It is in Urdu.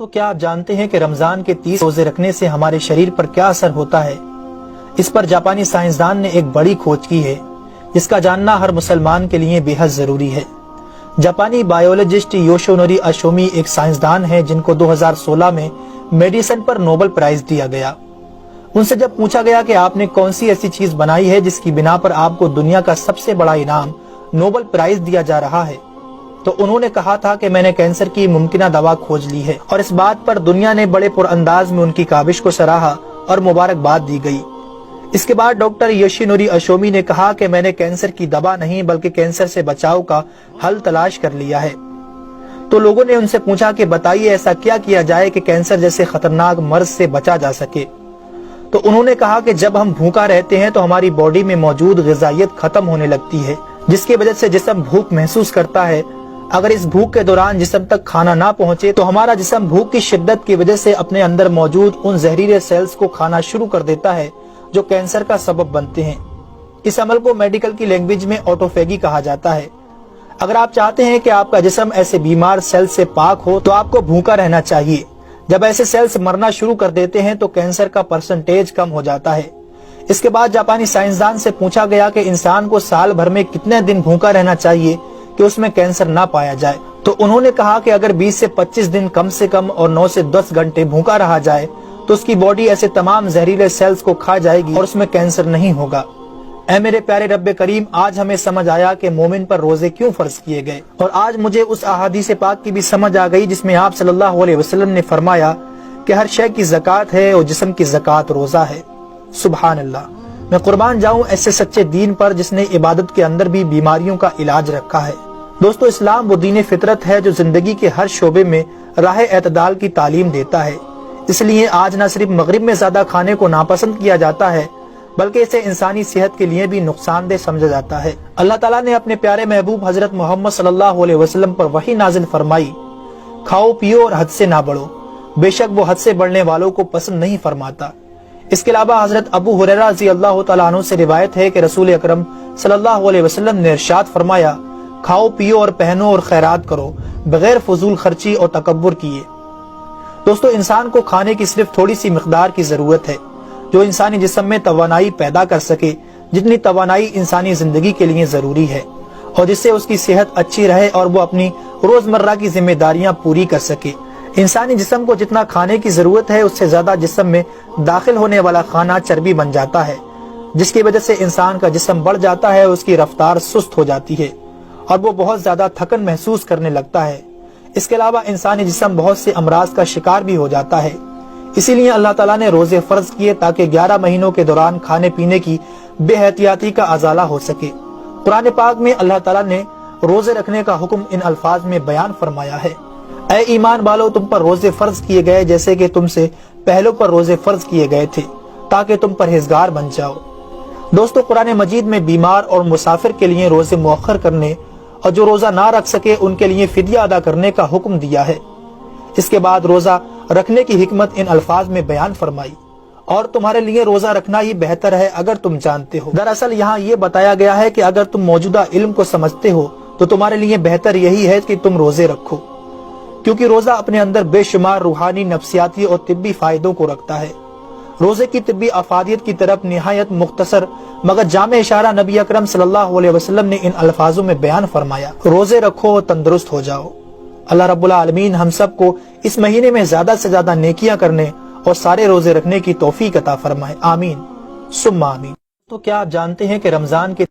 تو کیا آپ جانتے ہیں کہ رمضان کے 30 روزے رکھنے سے ہمارے شریر پر کیا اثر ہوتا ہے؟ اس پر جاپانی سائنسدان نے ایک بڑی کھوج کی ہے جس کا جاننا ہر مسلمان کے لیے بے حد ضروری ہے۔ جاپانی بایولوجسٹ یوشونوری اشومی ایک سائنسدان ہیں جن کو 2016 میں میڈیسن پر نوبل پرائز دیا گیا۔ ان سے جب پوچھا گیا کہ آپ نے کون سی ایسی چیز بنائی ہے جس کی بنا پر آپ کو دنیا کا سب سے بڑا انعام نوبل پرائز دیا جا رہا ہے، تو انہوں نے کہا تھا کہ میں نے کینسر کی ممکنہ دوا کھوج لی ہے، اور اس بات پر دنیا نے بڑے پر انداز میں ان کی کاوش کو سراہا اور مبارکباد دی گئی۔ اس کے بعد ڈاکٹر یوشینوری اشومی نے کہا کہ میں نے کینسر کی دوا نہیں بلکہ کینسر سے بچاؤ کا حل تلاش کر لیا ہے۔ تو لوگوں نے ان سے پوچھا کہ بتائیے ایسا کیا کیا جائے کہ کینسر جیسے خطرناک مرض سے بچا جا سکے۔ تو انہوں نے کہا کہ جب ہم بھوکا رہتے ہیں تو ہماری باڈی میں موجود غذائیت ختم ہونے لگتی ہے، جس کی وجہ سے جسم بھوک محسوس کرتا ہے۔ اگر اس بھوک کے دوران جسم تک کھانا نہ پہنچے تو ہمارا جسم بھوک کی شدت کی وجہ سے اپنے اندر موجود ان زہریلے سیلز کو کھانا شروع کر دیتا ہے جو کینسر کا سبب بنتے ہیں۔ اس عمل کو میڈیکل کی لینگویج میں آٹوفیگی کہا جاتا ہے۔ اگر آپ چاہتے ہیں کہ آپ کا جسم ایسے بیمار سیلز سے پاک ہو تو آپ کو بھوکا رہنا چاہیے۔ جب ایسے سیلز مرنا شروع کر دیتے ہیں تو کینسر کا پرسنٹیج کم ہو جاتا ہے۔ اس کے بعد جاپانی سائنسدان سے پوچھا گیا کہ انسان کو سال بھر میں کتنے دن بھوکا رہنا چاہیے کہ اس میں کینسر نہ پایا جائے۔ تو انہوں نے کہا کہ اگر 20 سے 25 دن کم سے کم اور 9 سے 10 گھنٹے بھوکا رہا جائے تو اس کی باڈی ایسے تمام زہریلے سیلز کو کھا جائے گی اور اس میں کینسر نہیں ہوگا۔ اے میرے پیارے رب کریم، آج ہمیں سمجھ آیا کہ مومن پر روزے کیوں فرض کیے گئے، اور آج مجھے اس احادیث پاک کی بھی سمجھ آ گئی جس میں آپ صلی اللہ علیہ وسلم نے فرمایا کہ ہر شے کی زکوٰۃ ہے اور جسم کی زکوٰۃ روزہ ہے۔ سبحان اللہ! میں قربان جاؤں ایسے سچے دین پر جس نے عبادت کے اندر بھی بیماریوں کا علاج رکھا ہے۔ دوستو، اسلام وہ دین فطرت ہے جو زندگی کے ہر شعبے میں راہ اعتدال کی تعلیم دیتا ہے۔ اس لیے آج نہ صرف مغرب میں زیادہ کھانے کو ناپسند کیا جاتا ہے بلکہ اسے انسانی صحت کے لیے بھی نقصان دہ سمجھا جاتا ہے۔ اللہ تعالیٰ نے اپنے پیارے محبوب حضرت محمد صلی اللہ علیہ وسلم پر وحی نازل فرمائی، کھاؤ پیو اور حد سے نہ بڑھو، بے شک وہ حد سے بڑھنے والوں کو پسند نہیں فرماتا۔ اس کے علاوہ حضرت ابو ہریرہ رضی اللہ تعالیٰ عنہ سے روایت ہے کہ رسول اکرم صلی اللہ علیہ وسلم نے ارشاد فرمایا، کھاؤ پیو اور پہنو اور خیرات کرو بغیر فضول خرچی اور تکبر کیے۔ دوستو، انسان کو کھانے کی صرف تھوڑی سی مقدار کی ضرورت ہے جو انسانی جسم میں توانائی پیدا کر سکے، جتنی توانائی انسانی زندگی کے لیے ضروری ہے، اور جس سے اس کی صحت اچھی رہے اور وہ اپنی روزمرہ کی ذمہ داریاں پوری کر سکے۔ انسانی جسم کو جتنا کھانے کی ضرورت ہے اس سے زیادہ جسم میں داخل ہونے والا کھانا چربی بن جاتا ہے، جس کی وجہ سے انسان کا جسم بڑھ جاتا ہے، اس کی رفتار سست ہو جاتی ہے اور وہ بہت زیادہ تھکن محسوس کرنے لگتا ہے۔ اس کے علاوہ انسانی جسم بہت سے امراض کا شکار بھی ہو جاتا ہے۔ اسی لیے اللہ تعالیٰ نے روزے فرض کیے تاکہ 11 مہینوں کے دوران کھانے پینے کی بے احتیاطی کا ازالہ ہو سکے۔ قرآن پاک میں اللہ تعالیٰ نے روزے رکھنے کا حکم ان الفاظ میں بیان فرمایا ہے، اے ایمان والو، تم پر روزے فرض کیے گئے جیسے کہ تم سے پہلوں پر روزے فرض کیے گئے تھے تاکہ تم پرہیزگار بن جاؤ۔ دوستو، قرآن مجید میں بیمار اور مسافر کے لیے روزے مؤخر کرنے اور جو روزہ نہ رکھ سکے ان کے لیے فدیہ ادا کرنے کا حکم دیا ہے۔ اس کے بعد روزہ رکھنے کی حکمت ان الفاظ میں بیان فرمائی، اور تمہارے لیے روزہ رکھنا ہی بہتر ہے اگر تم جانتے ہو۔ دراصل یہاں یہ بتایا گیا ہے کہ اگر تم موجودہ علم کو سمجھتے ہو تو تمہارے لیے بہتر یہی ہے کہ تم روزے رکھو، کیونکہ روزہ اپنے اندر بے شمار روحانی، نفسیاتی اور طبی فائدوں کو رکھتا ہے۔ روزے کی طبی افادیت کی طرف نہایت مختصر مگر جامع اشارہ نبی اکرم صلی اللہ علیہ وسلم نے ان الفاظوں میں بیان فرمایا، روزے رکھو اور تندرست ہو جاؤ۔ اللہ رب العالمین ہم سب کو اس مہینے میں زیادہ سے زیادہ نیکیاں کرنے اور سارے روزے رکھنے کی توفیق عطا فرمائے، آمین ثم آمین۔ تو کیا آپ جانتے ہیں کہ رمضان کے